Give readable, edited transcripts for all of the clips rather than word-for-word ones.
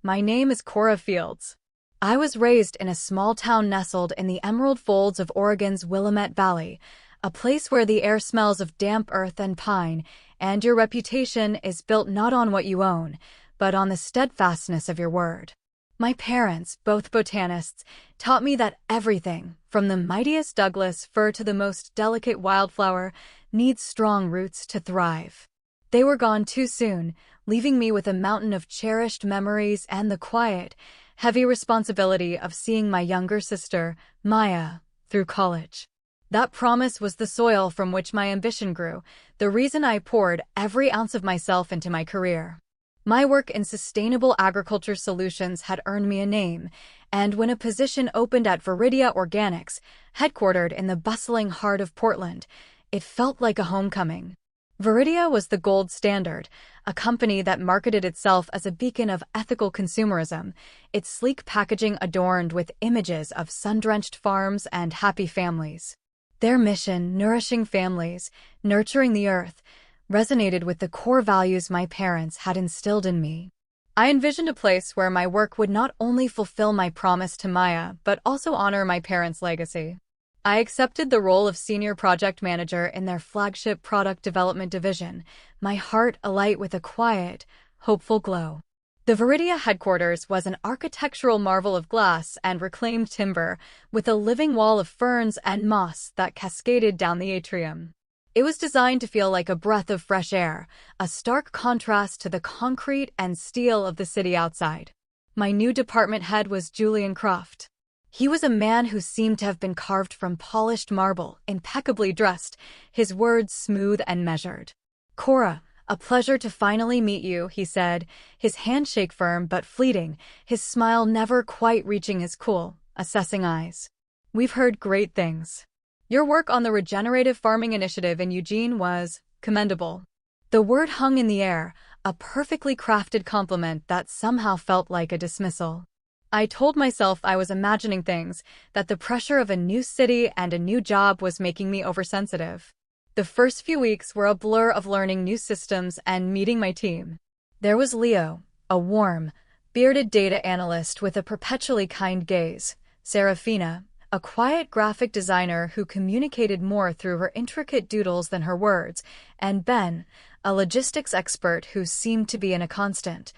My name is Cora Fields. I was raised in a small town nestled in the emerald folds of Oregon's Willamette Valley, a place where the air smells of damp earth and pine, and your reputation is built not on what you own, but on the steadfastness of your word. My parents, both botanists, taught me that everything, from the mightiest Douglas fir to the most delicate wildflower, needs strong roots to thrive. They were gone too soon, leaving me with a mountain of cherished memories and the quiet, heavy responsibility of seeing my younger sister, Maya, through college. That promise was the soil from which my ambition grew, the reason I poured every ounce of myself into my career. My work in sustainable agriculture solutions had earned me a name, and when a position opened at Viridia Organics, headquartered in the bustling heart of Portland, it felt like a homecoming. Viridia was the gold standard, a company that marketed itself as a beacon of ethical consumerism, its sleek packaging adorned with images of sun-drenched farms and happy families. Their mission, nourishing families, nurturing the earth, resonated with the core values my parents had instilled in me. I envisioned a place where my work would not only fulfill my promise to Maya, but also honor my parents' legacy. I accepted the role of senior project manager in their flagship product development division, my heart alight with a quiet, hopeful glow. The Viridia headquarters was an architectural marvel of glass and reclaimed timber, with a living wall of ferns and moss that cascaded down the atrium. It was designed to feel like a breath of fresh air, a stark contrast to the concrete and steel of the city outside. My new department head was Julian Croft. He was a man who seemed to have been carved from polished marble, impeccably dressed, his words smooth and measured. "Cora, a pleasure to finally meet you," he said, his handshake firm but fleeting, his smile never quite reaching his cool, assessing eyes. "We've heard great things. Your work on the regenerative farming initiative in Eugene was commendable." The word hung in the air, a perfectly crafted compliment that somehow felt like a dismissal. I told myself I was imagining things, that the pressure of a new city and a new job was making me oversensitive. The first few weeks were a blur of learning new systems and meeting my team. There was Leo, a warm, bearded data analyst with a perpetually kind gaze, Serafina, a quiet graphic designer who communicated more through her intricate doodles than her words, and Ben, a logistics expert who seemed to be in a constant,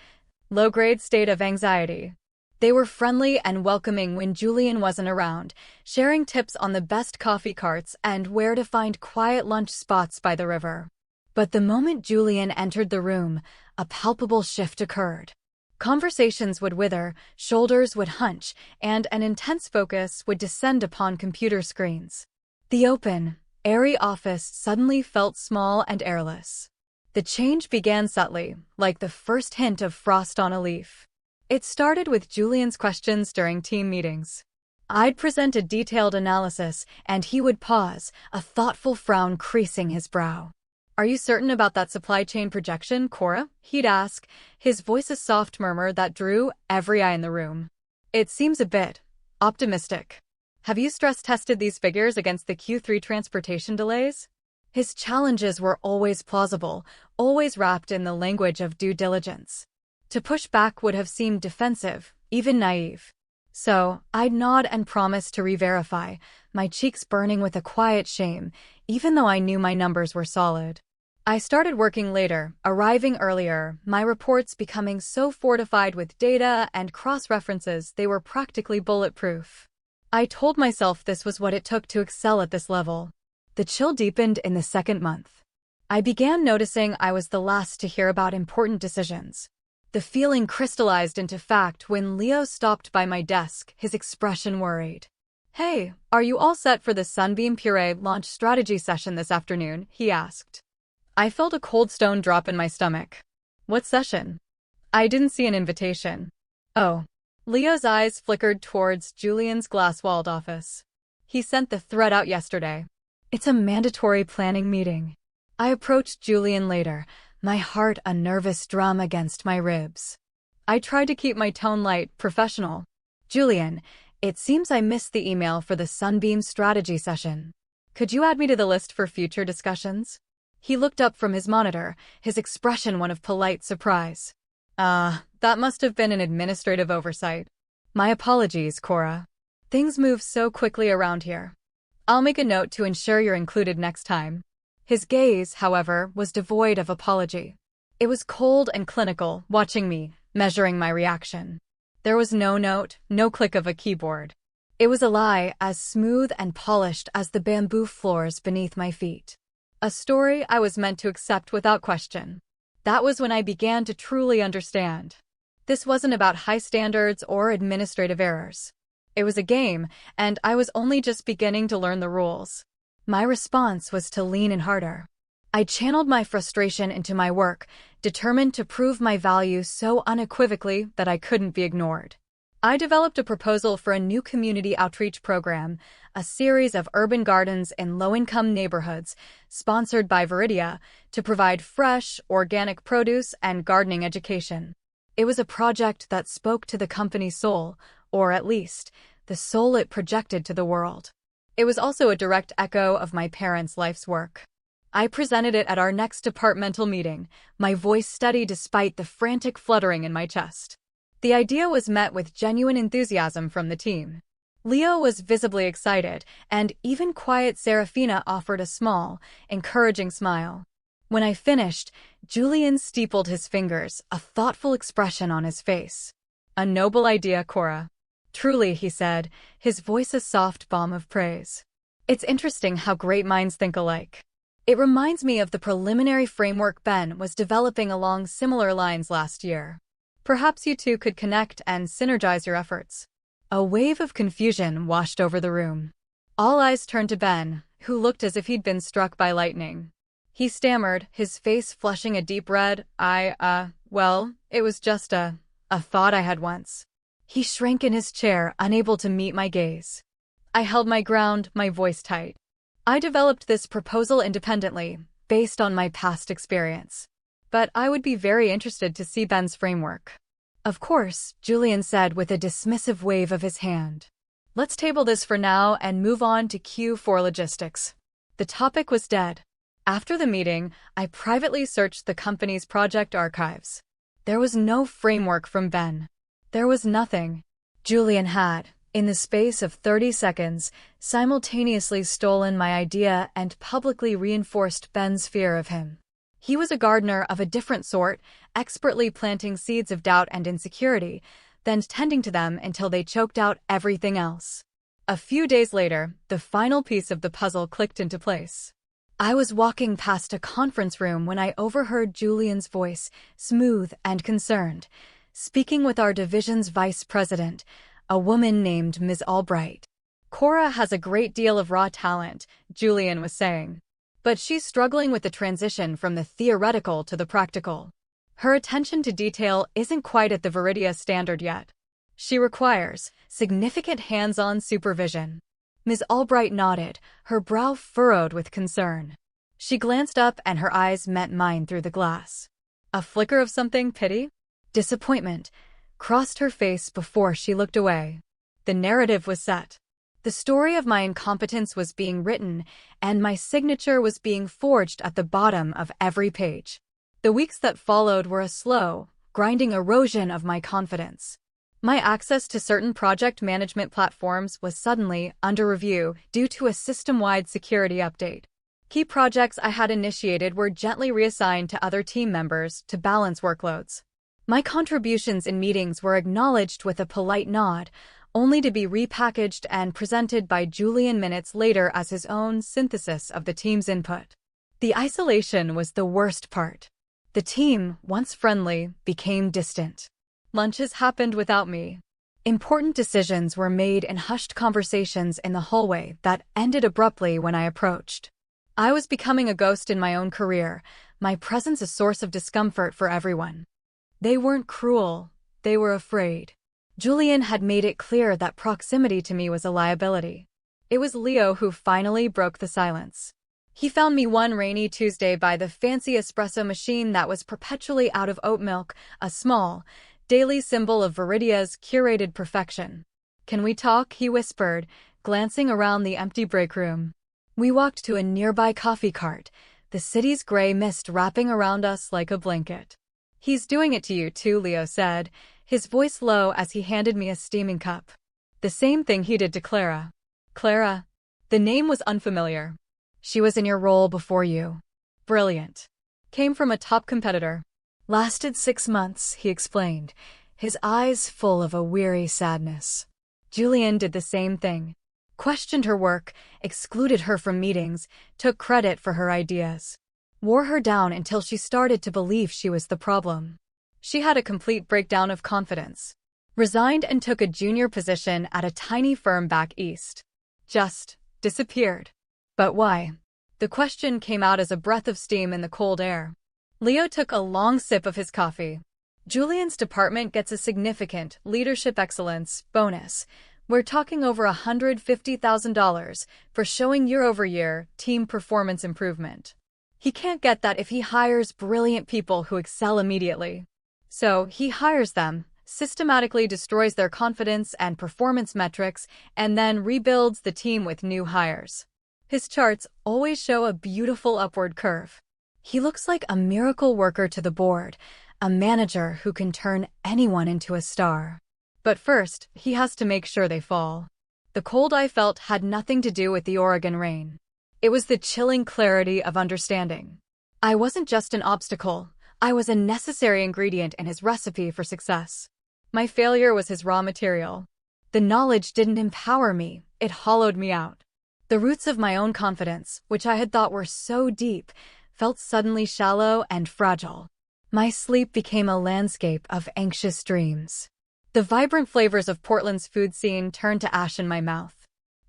low-grade state of anxiety. They were friendly and welcoming when Julian wasn't around, sharing tips on the best coffee carts and where to find quiet lunch spots by the river. But the moment Julian entered the room, a palpable shift occurred. Conversations would wither, shoulders would hunch, and an intense focus would descend upon computer screens. The open, airy office suddenly felt small and airless. The change began subtly, like the first hint of frost on a leaf. It started with Julian's questions during team meetings. I'd present a detailed analysis, and he would pause, a thoughtful frown creasing his brow. "Are you certain about that supply chain projection, Cora?" he'd ask, his voice a soft murmur that drew every eye in the room. "It seems a bit optimistic. Have you stress-tested these figures against the Q3 transportation delays?" His challenges were always plausible, always wrapped in the language of due diligence. To push back would have seemed defensive, even naive. So, I'd nod and promise to re-verify, my cheeks burning with a quiet shame, even though I knew my numbers were solid. I started working later, arriving earlier, my reports becoming so fortified with data and cross-references they were practically bulletproof. I told myself this was what it took to excel at this level. The chill deepened in the second month. I began noticing I was the last to hear about important decisions. The feeling crystallized into fact when Leo stopped by my desk, his expression worried. "Hey, are you all set for the Sunbeam Puree launch strategy session this afternoon?" he asked. I felt a cold stone drop in my stomach. "What session?" I didn't see an invitation. "Oh." Leo's eyes flickered towards Julian's glass-walled office. "He sent the thread out yesterday. It's a mandatory planning meeting." I approached Julian later, my heart a nervous drum against my ribs. I tried to keep my tone light, professional. "Julian, it seems I missed the email for the Sunbeam strategy session. Could you add me to the list for future discussions?" He looked up from his monitor, his expression one of polite surprise. That must have been an administrative oversight. My apologies, Cora. Things move so quickly around here. I'll make a note to ensure you're included next time. His gaze, however, was devoid of apology. It was cold and clinical, watching me, measuring my reaction. There was no note, no click of a keyboard. It was a lie as smooth and polished as the bamboo floors beneath my feet. A story I was meant to accept without question. That was when I began to truly understand. This wasn't about high standards or administrative errors. It was a game, and I was only just beginning to learn the rules. My response was to lean in harder. I channeled my frustration into my work, determined to prove my value so unequivocally that I couldn't be ignored. I developed a proposal for a new community outreach program, a series of urban gardens in low-income neighborhoods, sponsored by Viridia, to provide fresh, organic produce and gardening education. It was a project that spoke to the company's soul, or at least, the soul it projected to the world. It was also a direct echo of my parents' life's work. I presented it at our next departmental meeting, my voice steady despite the frantic fluttering in my chest. The idea was met with genuine enthusiasm from the team. Leo was visibly excited, and even quiet Serafina offered a small, encouraging smile. When I finished, Julian steepled his fingers, a thoughtful expression on his face. "A noble idea, Cora." "Truly," he said, his voice a soft balm of praise. "It's interesting how great minds think alike. It reminds me of the preliminary framework Ben was developing along similar lines last year. Perhaps you two could connect and synergize your efforts." A wave of confusion washed over the room. All eyes turned to Ben, who looked as if he'd been struck by lightning. He stammered, his face flushing a deep red. Well, it was just a thought I had once." He shrank in his chair, unable to meet my gaze. I held my ground, my voice tight. "I developed this proposal independently, based on my past experience. But I would be very interested to see Ben's framework." "Of course," Julian said with a dismissive wave of his hand. "Let's table this for now and move on to Q4 logistics." The topic was dead. After the meeting, I privately searched the company's project archives. There was no framework from Ben. There was nothing. Julian had, in the space of 30 seconds, simultaneously stolen my idea and publicly reinforced Ben's fear of him. He was a gardener of a different sort, expertly planting seeds of doubt and insecurity, then tending to them until they choked out everything else. A few days later, the final piece of the puzzle clicked into place. I was walking past a conference room when I overheard Julian's voice, smooth and concerned, speaking with our division's vice president, a woman named Ms. Albright. "Cora has a great deal of raw talent," Julian was saying. "But she's struggling with the transition from the theoretical to the practical. Her attention to detail isn't quite at the Viridia standard yet. She requires significant hands-on supervision." Ms. Albright nodded, her brow furrowed with concern. She glanced up and her eyes met mine through the glass. A flicker of something, pity? Disappointment, crossed her face before she looked away. The narrative was set. The story of my incompetence was being written, and my signature was being forged at the bottom of every page. The weeks that followed were a slow, grinding erosion of my confidence. My access to certain project management platforms was suddenly under review due to a system-wide security update. Key projects I had initiated were gently reassigned to other team members to balance workloads. My contributions in meetings were acknowledged with a polite nod, only to be repackaged and presented by Julian minutes later as his own synthesis of the team's input. The isolation was the worst part. The team, once friendly, became distant. Lunches happened without me. Important decisions were made in hushed conversations in the hallway that ended abruptly when I approached. I was becoming a ghost in my own career, my presence a source of discomfort for everyone. They weren't cruel, they were afraid. Julian had made it clear that proximity to me was a liability. It was Leo who finally broke the silence. He found me one rainy Tuesday by the fancy espresso machine that was perpetually out of oat milk, a small, daily symbol of Viridia's curated perfection. "Can we talk?" he whispered, glancing around the empty break room. We walked to a nearby coffee cart, the city's gray mist wrapping around us like a blanket. He's doing it to you too, Leo said, his voice low as he handed me a steaming cup. The same thing he did to Clara. Clara? The name was unfamiliar. She was in your role before you. Brilliant. Came from a top competitor. Lasted 6 months, he explained, his eyes full of a weary sadness. Julian did the same thing. Questioned her work, excluded her from meetings, took credit for her ideas. Wore her down until she started to believe she was the problem. She had a complete breakdown of confidence. Resigned and took a junior position at a tiny firm back east. Just disappeared. But why? The question came out as a breath of steam in the cold air. Leo took a long sip of his coffee. Julian's department gets a significant leadership excellence bonus. We're talking over $150,000 for showing year-over-year team performance improvement. He can't get that if he hires brilliant people who excel immediately. So he hires them, systematically destroys their confidence and performance metrics, and then rebuilds the team with new hires. His charts always show a beautiful upward curve. He looks like a miracle worker to the board, a manager who can turn anyone into a star. But first, he has to make sure they fall. The cold I felt had nothing to do with the Oregon rain. It was the chilling clarity of understanding. I wasn't just an obstacle, I was a necessary ingredient in his recipe for success. My failure was his raw material. The knowledge didn't empower me, it hollowed me out. The roots of my own confidence, which I had thought were so deep, felt suddenly shallow and fragile. My sleep became a landscape of anxious dreams. The vibrant flavors of Portland's food scene turned to ash in my mouth.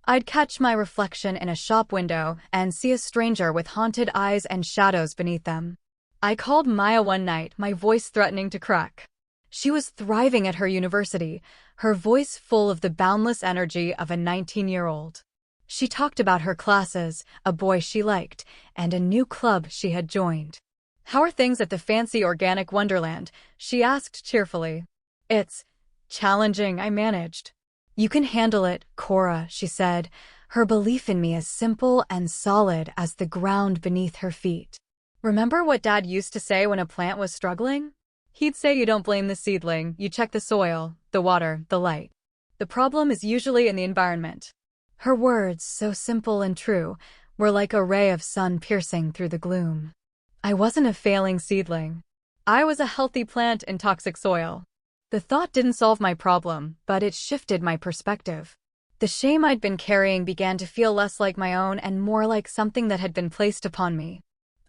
I'd catch my reflection in a shop window and see a stranger with haunted eyes and shadows beneath them. I called Maya one night, my voice threatening to crack. She was thriving at her university, her voice full of the boundless energy of a 19-year-old. She talked about her classes, a boy she liked, and a new club she had joined. "How are things at the fancy organic wonderland?" she asked cheerfully. "It's challenging," I managed. "You can handle it, Cora," she said, her belief in me as simple and solid as the ground beneath her feet. "Remember what Dad used to say when a plant was struggling? He'd say you don't blame the seedling, you check the soil, the water, the light. The problem is usually in the environment." Her words, so simple and true, were like a ray of sun piercing through the gloom. I wasn't a failing seedling. I was a healthy plant in toxic soil. The thought didn't solve my problem, but it shifted my perspective. The shame I'd been carrying began to feel less like my own and more like something that had been placed upon me.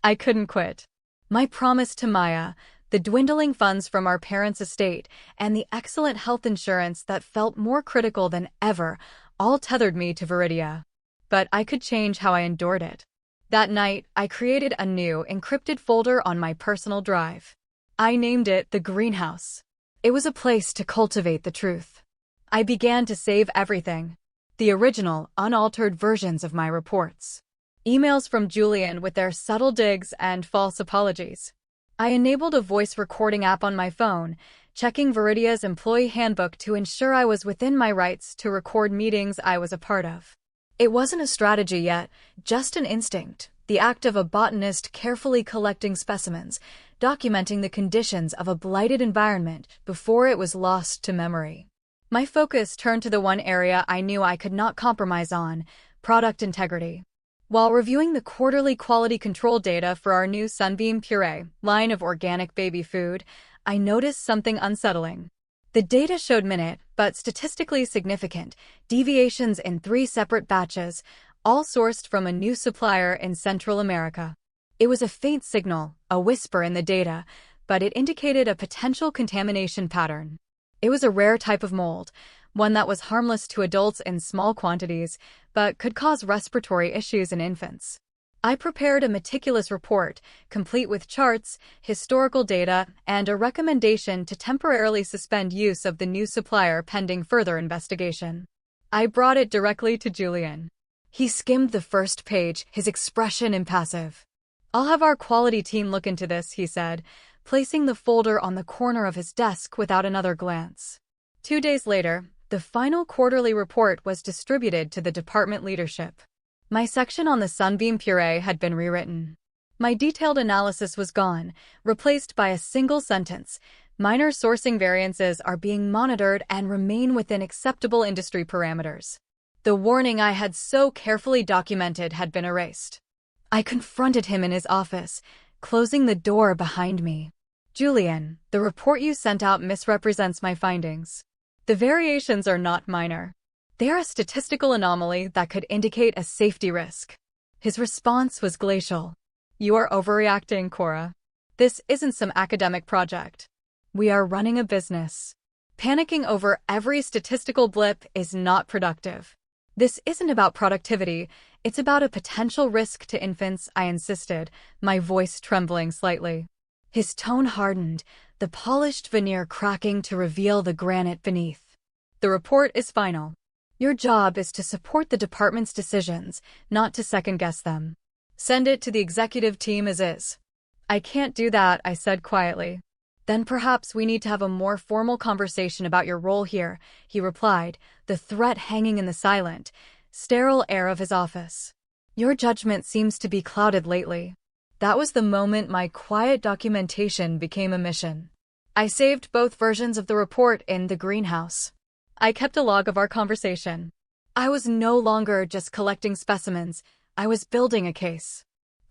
I couldn't quit. My promise to Maya, the dwindling funds from our parents' estate, and the excellent health insurance that felt more critical than ever, all tethered me to Viridia. But I could change how I endured it. That night, I created a new, encrypted folder on my personal drive. I named it the Greenhouse. It was a place to cultivate the truth. I began to save everything. The original, unaltered versions of my reports. Emails from Julian with their subtle digs and false apologies. I enabled a voice recording app on my phone, checking Viridia's employee handbook to ensure I was within my rights to record meetings I was a part of. It wasn't a strategy yet, just an instinct, the act of a botanist carefully collecting specimens, documenting the conditions of a blighted environment before it was lost to memory. My focus turned to the one area I knew I could not compromise on: product integrity. While reviewing the quarterly quality control data for our new Sunbeam Puree line of organic baby food, I noticed something unsettling. The data showed minute, but statistically significant, deviations in 3 separate batches, all sourced from a new supplier in Central America. It was a faint signal, a whisper in the data, but it indicated a potential contamination pattern. It was a rare type of mold, one that was harmless to adults in small quantities, but could cause respiratory issues in infants. I prepared a meticulous report, complete with charts, historical data, and a recommendation to temporarily suspend use of the new supplier pending further investigation. I brought it directly to Julian. He skimmed the first page, his expression impassive. "I'll have our quality team look into this," he said, placing the folder on the corner of his desk without another glance. 2 days later, the final quarterly report was distributed to the department leadership. My section on the Sunbeam Puree had been rewritten. My detailed analysis was gone, replaced by a single sentence. Minor sourcing variances are being monitored and remain within acceptable industry parameters. The warning I had so carefully documented had been erased. I confronted him in his office, closing the door behind me. Julian, the report you sent out misrepresents my findings. The variations are not minor. They are a statistical anomaly that could indicate a safety risk. His response was glacial. You are overreacting, Cora. This isn't some academic project. We are running a business. Panicking over every statistical blip is not productive. This isn't about productivity, it's about a potential risk to infants, I insisted, my voice trembling slightly. His tone hardened, the polished veneer cracking to reveal the granite beneath. The report is final. Your job is to support the department's decisions, not to second-guess them. Send it to the executive team as is. I can't do that, I said quietly. Then perhaps we need to have a more formal conversation about your role here, he replied, the threat hanging in the silent, sterile air of his office. Your judgment seems to be clouded lately. That was the moment my quiet documentation became a mission. I saved both versions of the report in the greenhouse. I kept a log of our conversation. I was no longer just collecting specimens, I was building a case.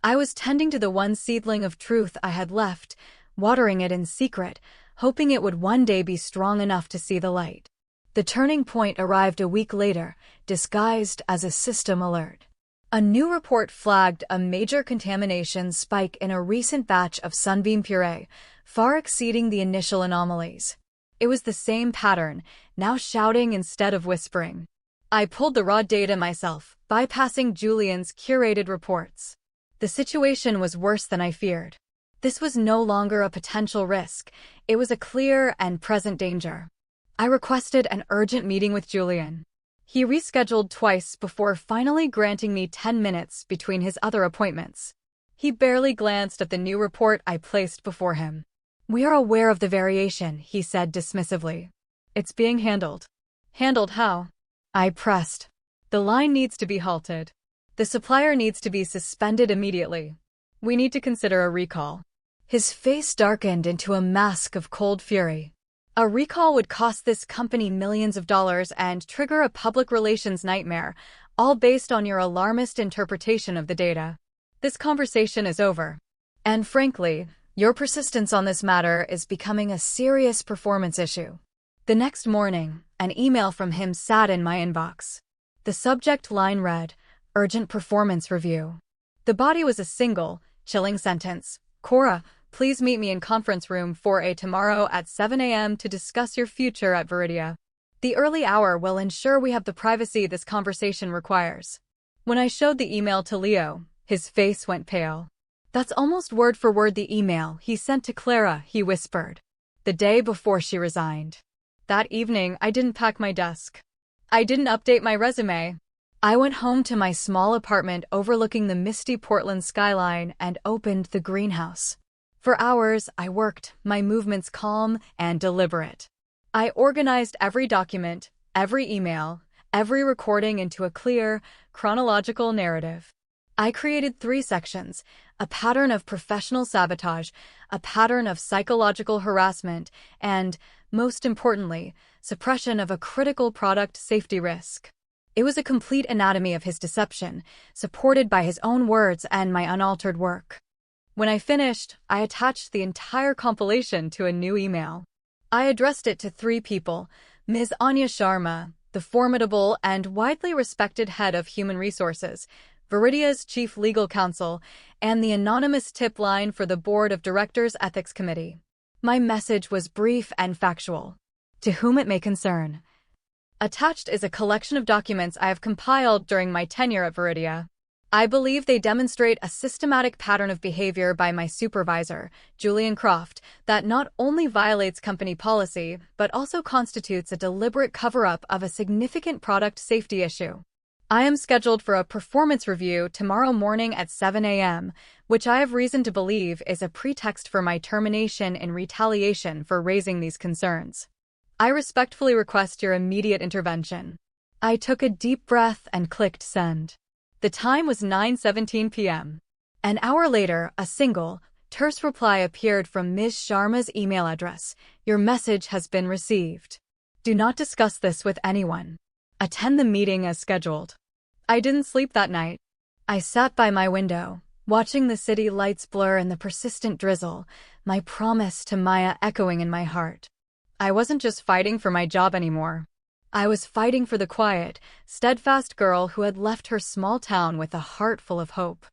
I was tending to the one seedling of truth I had left, watering it in secret, hoping it would one day be strong enough to see the light. The turning point arrived a week later, disguised as a system alert. A new report flagged a major contamination spike in a recent batch of sunbeam puree, far exceeding the initial anomalies. It was the same pattern, now shouting instead of whispering. I pulled the raw data myself, bypassing Julian's curated reports. The situation was worse than I feared. This was no longer a potential risk, it was a clear and present danger. I requested an urgent meeting with Julian. He rescheduled twice before finally granting me 10 minutes between his other appointments. He barely glanced at the new report I placed before him. We are aware of the variation, he said dismissively. It's being handled. Handled how? I pressed. The line needs to be halted. The supplier needs to be suspended immediately. We need to consider a recall. His face darkened into a mask of cold fury. A recall would cost this company millions of dollars and trigger a public relations nightmare, all based on your alarmist interpretation of the data. This conversation is over. And frankly, your persistence on this matter is becoming a serious performance issue. The next morning, an email from him sat in my inbox. The subject line read, Urgent Performance Review. The body was a single, chilling sentence. Cora, please meet me in conference room 4A tomorrow at 7 a.m. to discuss your future at Viridia. The early hour will ensure we have the privacy this conversation requires. When I showed the email to Leo, his face went pale. That's almost word for word the email he sent to Clara, he whispered. The day before she resigned. That evening, I didn't pack my desk. I didn't update my resume. I went home to my small apartment overlooking the misty Portland skyline and opened the greenhouse. For hours, I worked, my movements calm and deliberate. I organized every document, every email, every recording into a clear, chronological narrative. I created 3 sections, a pattern of professional sabotage, a pattern of psychological harassment, and, most importantly, suppression of a critical product safety risk. It was a complete anatomy of his deception, supported by his own words and my unaltered work. When I finished, I attached the entire compilation to a new email. I addressed it to 3 people, Ms. Anya Sharma, the formidable and widely respected head of human resources, Viridia's chief legal counsel, and the anonymous tip line for the board of directors ethics committee. My message was brief and factual. To whom it may concern. Attached is a collection of documents I have compiled during my tenure at Viridia. I believe they demonstrate a systematic pattern of behavior by my supervisor, Julian Croft, that not only violates company policy, but also constitutes a deliberate cover-up of a significant product safety issue. I am scheduled for a performance review tomorrow morning at 7 a.m., which I have reason to believe is a pretext for my termination in retaliation for raising these concerns. I respectfully request your immediate intervention. I took a deep breath and clicked send. The time was 9:17 p.m. An hour later, a single, terse reply appeared from Ms. Sharma's email address. Your message has been received. Do not discuss this with anyone. Attend the meeting as scheduled. I didn't sleep that night. I sat by my window, watching the city lights blur in the persistent drizzle, my promise to Maya echoing in my heart. I wasn't just fighting for my job anymore. I was fighting for the quiet, steadfast girl who had left her small town with a heart full of hope.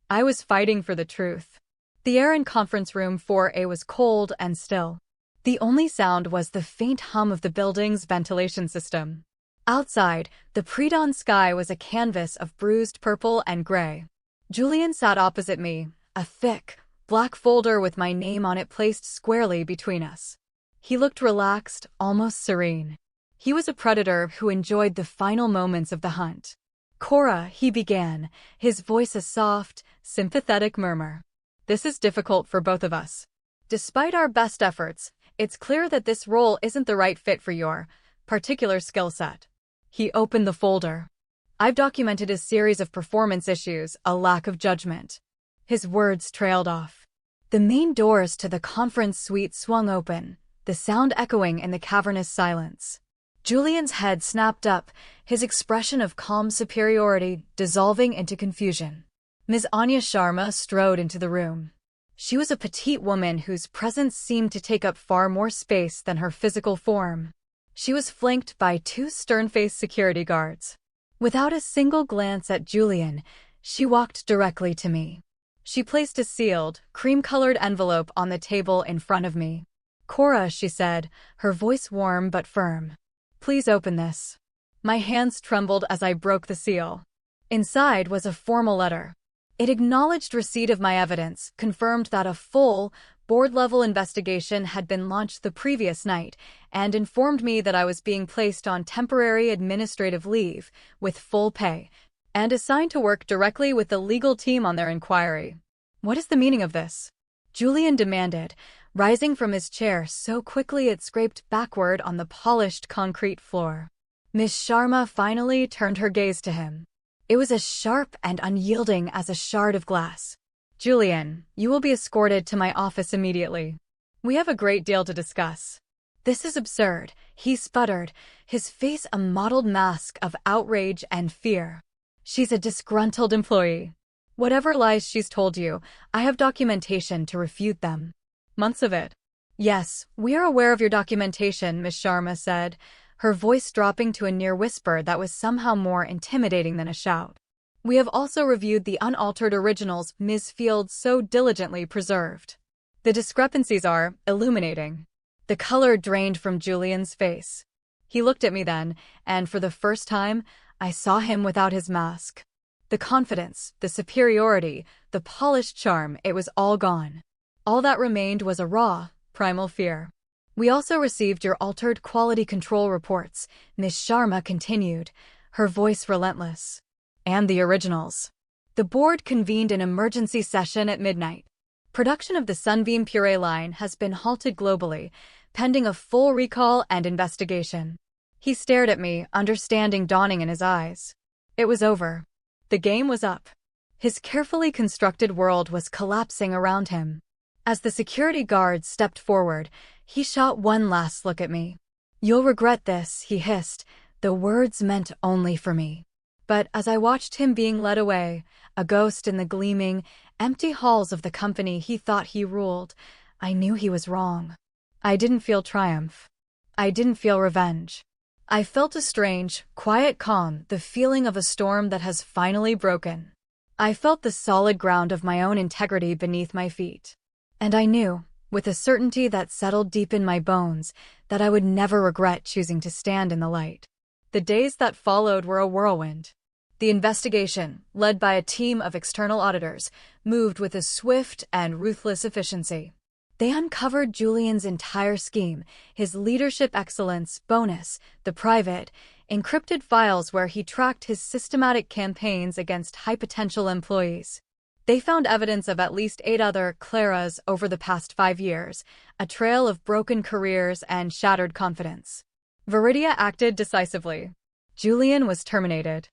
I was fighting for the truth. The air in conference room 4A was cold and still. The only sound was the faint hum of the building's ventilation system. Outside, the pre-dawn sky was a canvas of bruised purple and gray. Julian sat opposite me, a thick, black folder with my name on it placed squarely between us. He looked relaxed, almost serene. He was a predator who enjoyed the final moments of the hunt. Cora, he began, his voice a soft, sympathetic murmur. This is difficult for both of us. Despite our best efforts, it's clear that this role isn't the right fit for your particular skill set. He opened the folder. I've documented a series of performance issues, a lack of judgment. His words trailed off. The main doors to the conference suite swung open, the sound echoing in the cavernous silence. Julian's head snapped up, his expression of calm superiority dissolving into confusion. Ms. Anya Sharma strode into the room. She was a petite woman whose presence seemed to take up far more space than her physical form. She was flanked by two stern-faced security guards. Without a single glance at Julian, she walked directly to me. She placed a sealed, cream-colored envelope on the table in front of me. Cora, she said, her voice warm but firm. Please open this. My hands trembled as I broke the seal. Inside was a formal letter. It acknowledged receipt of my evidence, confirmed that a full, board-level investigation had been launched the previous night, and informed me that I was being placed on temporary administrative leave, with full pay, and assigned to work directly with the legal team on their inquiry. What is the meaning of this? Julian demanded, rising from his chair so quickly it scraped backward on the polished concrete floor. Miss Sharma finally turned her gaze to him. It was as sharp and unyielding as a shard of glass. Julian, you will be escorted to my office immediately. We have a great deal to discuss. This is absurd, he sputtered, his face a mottled mask of outrage and fear. She's a disgruntled employee. Whatever lies she's told you, I have documentation to refute them. Months of it. Yes, we are aware of your documentation, Miss Sharma said, her voice dropping to a near whisper that was somehow more intimidating than a shout. We have also reviewed the unaltered originals Ms. Field so diligently preserved. The discrepancies are illuminating. The color drained from Julian's face. He looked at me then, and for the first time, I saw him without his mask. The confidence, the superiority, the polished charm, it was all gone. All that remained was a raw, primal fear. We also received your altered quality control reports, Ms. Sharma continued, her voice relentless. And the originals. The board convened an emergency session at midnight. Production of the Sunbeam Puree line has been halted globally, pending a full recall and investigation. He stared at me, understanding dawning in his eyes. It was over. The game was up. His carefully constructed world was collapsing around him. As the security guard stepped forward, he shot one last look at me. You'll regret this, he hissed, the words meant only for me. But as I watched him being led away, a ghost in the gleaming, empty halls of the company he thought he ruled, I knew he was wrong. I didn't feel triumph. I didn't feel revenge. I felt a strange, quiet calm, the feeling of a storm that has finally broken. I felt the solid ground of my own integrity beneath my feet. And I knew, with a certainty that settled deep in my bones, that I would never regret choosing to stand in the light. The days that followed were a whirlwind. The investigation, led by a team of external auditors, moved with a swift and ruthless efficiency. They uncovered Julian's entire scheme, his leadership excellence bonus, the private, encrypted files where he tracked his systematic campaigns against high-potential employees. They found evidence of at least 8 other Claras over the past 5 years, a trail of broken careers and shattered confidence. Viridia acted decisively. Julian was terminated.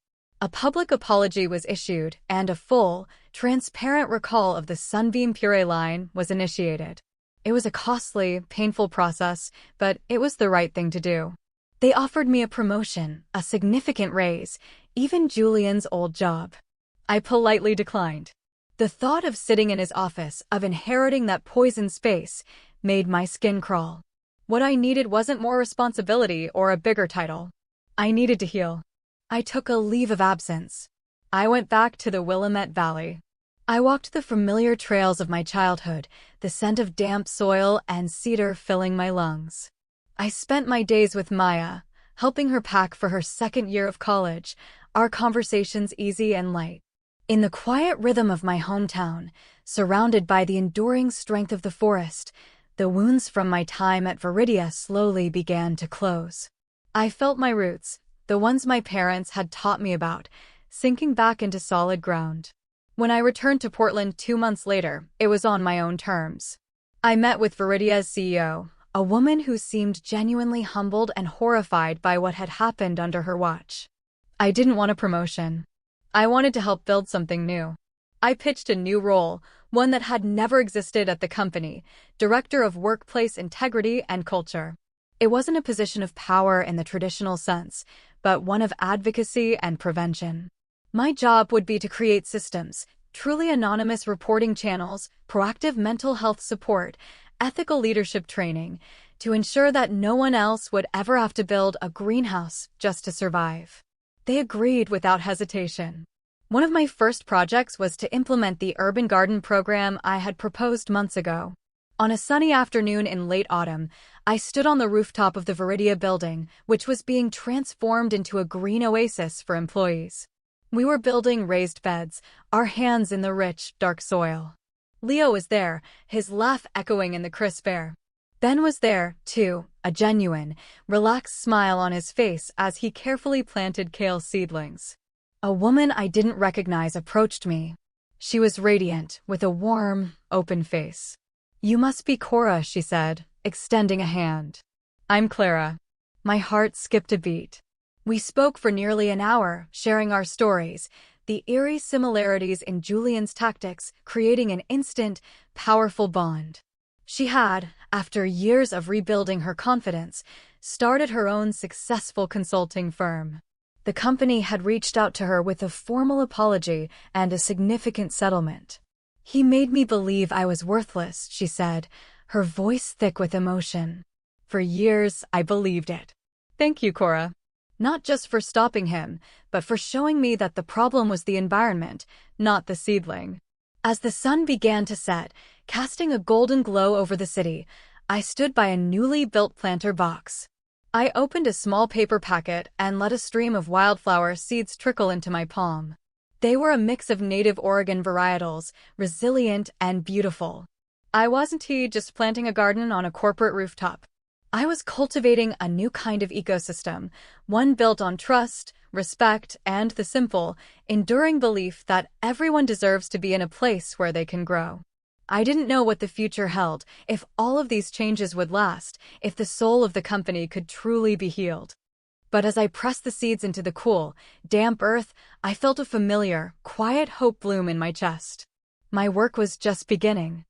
A public apology was issued, and a full, transparent recall of the Sunbeam Puree line was initiated. It was a costly, painful process, but it was the right thing to do. They offered me a promotion, a significant raise, even Julian's old job. I politely declined. The thought of sitting in his office, of inheriting that poison space, made my skin crawl. What I needed wasn't more responsibility or a bigger title. I needed to heal. I took a leave of absence. I went back to the Willamette Valley. I walked the familiar trails of my childhood, the scent of damp soil and cedar filling my lungs. I spent my days with Maya, helping her pack for her second year of college, our conversations easy and light. In the quiet rhythm of my hometown, surrounded by the enduring strength of the forest, the wounds from my time at Viridia slowly began to close. I felt my roots, the ones my parents had taught me about, sinking back into solid ground. When I returned to Portland 2 months later, it was on my own terms. I met with Viridia's CEO, a woman who seemed genuinely humbled and horrified by what had happened under her watch. I didn't want a promotion. I wanted to help build something new. I pitched a new role, one that had never existed at the company, Director of Workplace Integrity and Culture. It wasn't a position of power in the traditional sense, but one of advocacy and prevention. My job would be to create systems, truly anonymous reporting channels, proactive mental health support, ethical leadership training, to ensure that no one else would ever have to build a greenhouse just to survive. They agreed without hesitation. One of my first projects was to implement the urban garden program I had proposed months ago. On a sunny afternoon in late autumn, I stood on the rooftop of the Viridia building, which was being transformed into a green oasis for employees. We were building raised beds, our hands in the rich, dark soil. Leo was there, his laugh echoing in the crisp air. Ben was there, too, a genuine, relaxed smile on his face as he carefully planted kale seedlings. A woman I didn't recognize approached me. She was radiant, with a warm, open face. "You must be Cora," she said, extending a hand. "I'm Clara." My heart skipped a beat. We spoke for nearly an hour, sharing our stories, the eerie similarities in Julian's tactics, creating an instant, powerful bond. She had, after years of rebuilding her confidence, started her own successful consulting firm. The company had reached out to her with a formal apology and a significant settlement. "He made me believe I was worthless," she said, her voice thick with emotion. "For years, I believed it. Thank you, Cora. Not just for stopping him, but for showing me that the problem was the environment, not the seedling." As the sun began to set, casting a golden glow over the city, I stood by a newly built planter box. I opened a small paper packet and let a stream of wildflower seeds trickle into my palm. They were a mix of native Oregon varietals, resilient and beautiful. I wasn't just planting a garden on a corporate rooftop. I was cultivating a new kind of ecosystem, one built on trust, respect, and the simple, enduring belief that everyone deserves to be in a place where they can grow. I didn't know what the future held, if all of these changes would last, if the soul of the company could truly be healed. But as I pressed the seeds into the cool, damp earth, I felt a familiar, quiet hope bloom in my chest. My work was just beginning.